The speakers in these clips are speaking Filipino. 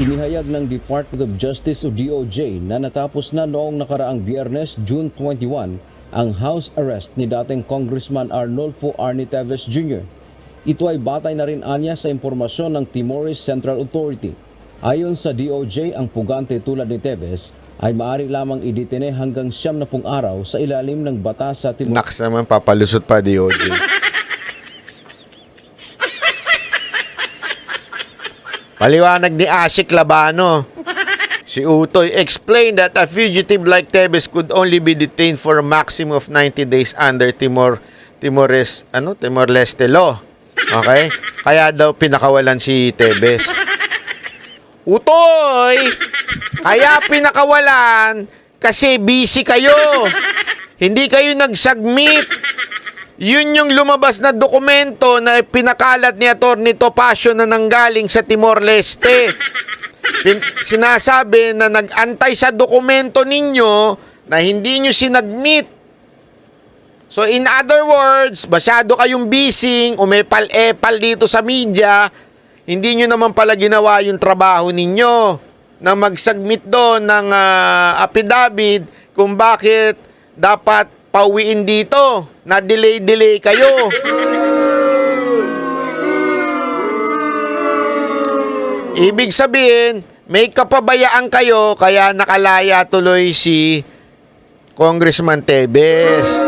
Inihayag ng Department of Justice o DOJ na natapos na noong nakaraang Biyernes, June 21, ang house arrest ni dating Congressman Arnolfo Arnie Teves Jr. Ito ay batay na rin anya sa impormasyon ng Timores Central Authority. Ayon sa DOJ, ang pugante tulad ni Teves ay maaari lamang idetene hanggang 70 araw sa ilalim ng batas sa Timores. Naks naman, papalusot pa DOJ. Paliwanag ni Asik Labano. Si Utoy explained that a fugitive like Teves could only be detained for a maximum of 90 days under Timor-Leste law. Okay? Kaya daw pinakawalan si Teves. Utoy! Kaya pinakawalan kasi busy kayo. Hindi kayo nag-submit. Yun yung lumabas na dokumento na pinakalat ni Atty. Topacio na nanggaling sa Timor-Leste. Sinasabi na nag-antay sa dokumento ninyo na hindi nyo sinagmit. So in other words, masyado kayong busy, umepal-epal dito sa media, hindi nyo naman pala ginawa yung trabaho ninyo na mag-submit doon ng affidavit kung bakit dapat pauwiin dito. Na-delay kayo. Ibig sabihin, may kapabayaan kayo kaya nakalaya tuloy si Congressman Teves.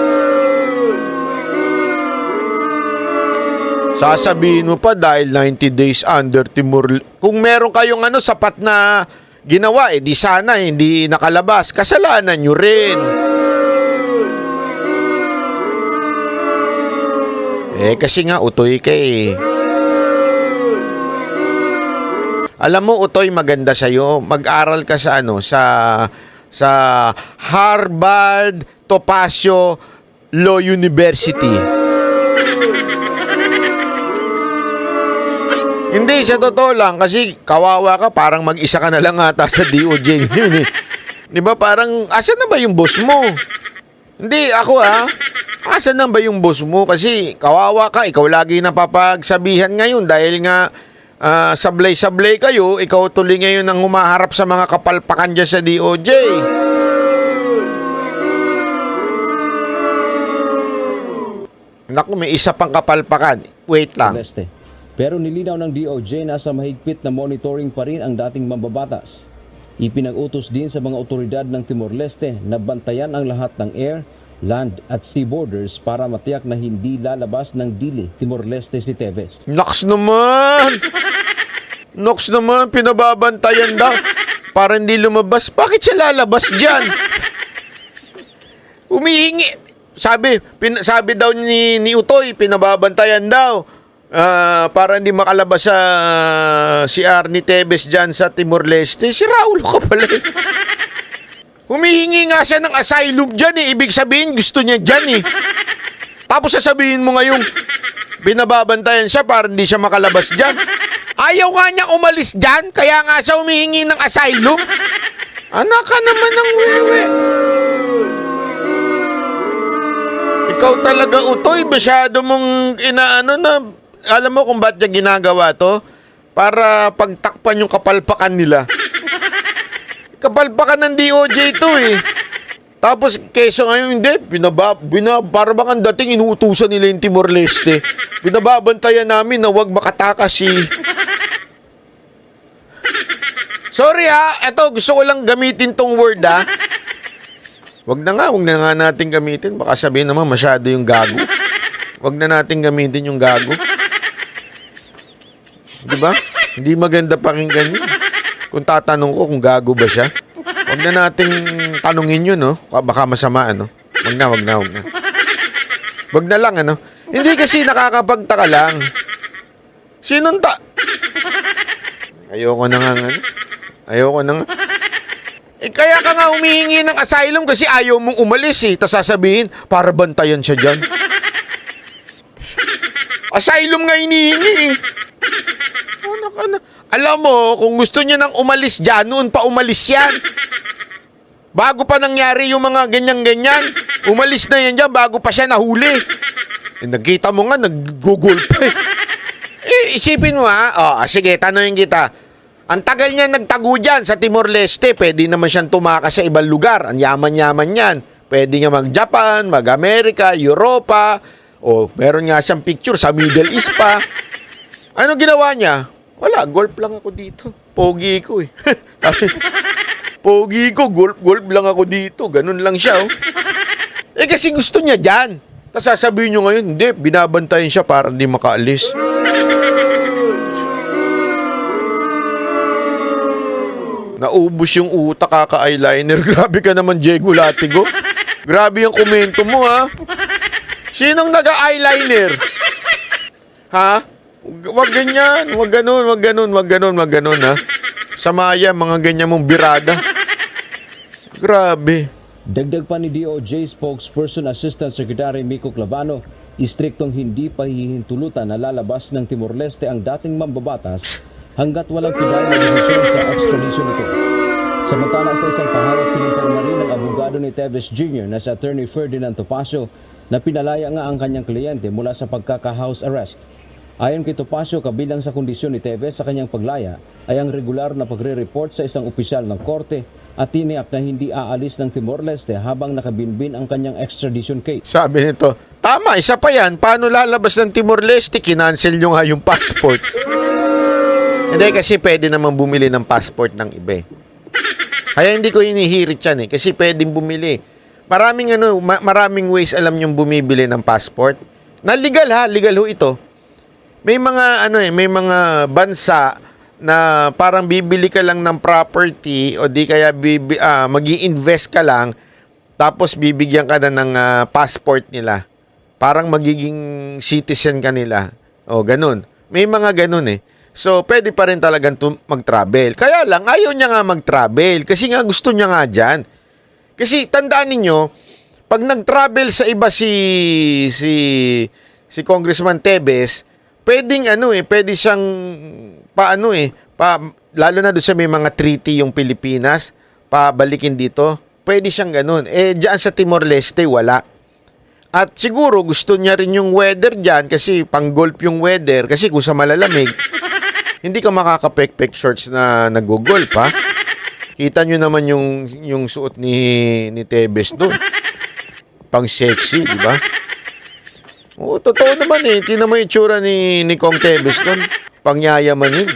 Sasabihin mo pa dahil 90 days under Timor. Kung meron kayong sapat na ginawa, di sana hindi nakalabas. Kasalanan nyo rin. Kasi nga utoy ka eh. Alam mo utoy, maganda sa'yo. Mag-aral ka sa sa Harvard Topacio Law University. Hindi, sa totoo lang. Kasi kawawa ka, parang mag-isa ka na lang ata sa DOJ. Di ba parang, asan na ba yung boss mo? Hindi, ako asan na ba yung boss mo? Kasi kawawa ka, ikaw lagi napapagsabihan ngayon dahil nga sablay-sablay kayo, ikaw tuloy ngayon ang humaharap sa mga kapalpakan dyan sa DOJ. Naku, may isa pang kapalpakan. Wait lang. Pero nilinaw ng DOJ na sa mahigpit na monitoring pa rin ang dating mambabatas. Ipinag-utos din sa mga otoridad ng Timor-Leste na bantayan ang lahat ng air, land at sea borders para matiyak na hindi lalabas ng dili Timor-Leste si Teves. Nox naman! Nox naman, pinababantayan daw. Para hindi lumabas. Bakit siya lalabas dyan? Humihingi. Sabi daw ni Utoy, pinababantayan daw. Para hindi makalabas si Arnie Teves dyan sa Timor-Leste. Si Raul ka pala. Humihingi nga siya ng asylum dyan eh. Ibig sabihin, gusto niya dyan eh. Tapos sasabihin mo ngayong binababantayan siya para hindi siya makalabas dyan. Ayaw nga niya umalis dyan, kaya nga siya humihingi ng asylum. Anak ka naman ng wewe. Ikaw talaga utoy, masyado mong na, alam mo kung ba't niya ginagawa to? Para pagtakpan yung kapalpakan nila. Kapalpakan ng DOJ to eh. Tapos keso ngayon hindi, para bang ang dating inuutusan nila yung Timor-Leste. Binababantayan namin na wag makatakas si... Sorry eto gusto ko lang gamitin tong word Wag na nga natin gamitin. Baka sabihin naman masyado yung gago. Wag na natin gamitin yung gago. Diba? Hindi maganda pakinggan yun. Kung tatanong ko kung gago ba siya, wag na nating tanungin yun, no? Baka masama, Wag na. Wag na lang, Hindi kasi nakakapagtaka lang. Sinunta? Ayoko na nga. Kaya ka nga humihingi ng asylum kasi ayaw mong umalis eh. Tapos sasabihin, para bantayan siya dyan. Asylum nga hinihingi eh. Alam mo, kung gusto niya nang umalis dyan, noon pa umalis yan. Bago pa nangyari yung mga ganyan-ganyan. Umalis na yan dyan bago pa siya nahuli. Nagkita mo nga, nag-google pa eh. Isipin mo sige, tanongin kita. Ang tagal niya nagtago dyan sa Timor-Leste, pwede naman siyang tumakas sa ibang lugar. Ang yaman-yaman yan. Pwede nga mag-Japan, mag-Amerika, Europa, o meron nga siyang picture sa Middle East pa. Ano ginawa niya? Wala, golf lang ako dito. Pogi ko eh. Pogi ko, golf lang ako dito. Ganun lang siya oh. Eh kasi gusto niya dyan. Tapos sasabihin nyo ngayon, hindi, binabantayan siya para hindi makaalis. Naubos yung utak kaka-eyeliner. Grabe ka naman, Diego Latigo. Grabe yung komento mo, ha? Sinong nag-eyeliner? Ha? Wag ganyan. Wag ganun, ha? Samaya, mga ganyan mong birada. Grabe. Dagdag pa ni DOJ spokesperson Assistant Secretary Miko Clavano, istriktong hindi pahihintulutan na lalabas ng Timor-Leste ang dating mambabatas hanggat walang pinal na desisyon sa extradition nito. Samantala sa isang pahayag, kinumpirma rin ng abogado ni Teves Jr. na si Attorney Ferdinand Topacio na pinalaya nga ang kanyang kliyente mula sa pagkaka-house arrest. Ayon kay Topacio, kabilang sa kondisyon ni Teves sa kanyang paglaya ay ang regular na pagre-report sa isang opisyal ng korte at tiniyak na hindi aalis ng Timor-Leste habang nakabinbin ang kanyang extradition case. Sabi nito, tama, isa pa yan. Paano lalabas ng Timor-Leste? Kinancel nyo nga yung passport. Hindi, kasi pwede naman bumili ng passport ng iba. Kaya hindi ko hinihirit yan kasi pwedeng bumili. Maraming ways alam nyong bumibili ng passport. Na legal ha, legal ho ito. May mga may mga bansa na parang bibili ka lang ng property o di kaya magi-invest ka lang tapos bibigyan ka na ng passport nila. Parang magiging citizen ka nila. O ganun. May mga ganun So, pwede pa rin talagang mag-travel. Kaya lang, ayaw niya nga mag-travel. Kasi nga, gusto niya nga dyan. Kasi, tandaan ninyo, pag nag-travel sa iba si Congressman Teves, pwedeng pwede siyang, lalo na doon sa may mga treaty yung Pilipinas, pabalikin dito, pwede siyang ganun. Dyan sa Timor-Leste, wala. At siguro, gusto niya rin yung weather dyan, kasi pang-golf yung weather, kasi kung sa malalamig, hindi ka makakapek-pek shorts na nag-golf, ha? Kita nyo naman yung suot ni Teves doon. Pang sexy, di ba? Oo, totoo naman Tingnan mo yung itsura ni Kong Teves doon. Pangyayamanin.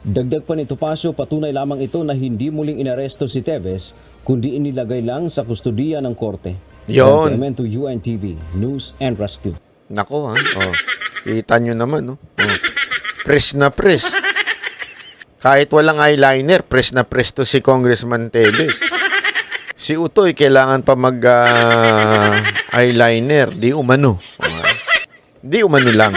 Dagdag pa ni Topacio, patunay lamang ito na hindi muling inaresto si Teves, kundi inilagay lang sa kustudiya ng korte. Yon. Elemento UNTV, News and Rescue. Nako, ha? Oh, kita nyo naman, no? Oh. Press na press. Kahit walang eyeliner, press na press to si Congressman Teves. Si Utoy, kailangan pa mag-eyeliner. Di umano. Di umano lang.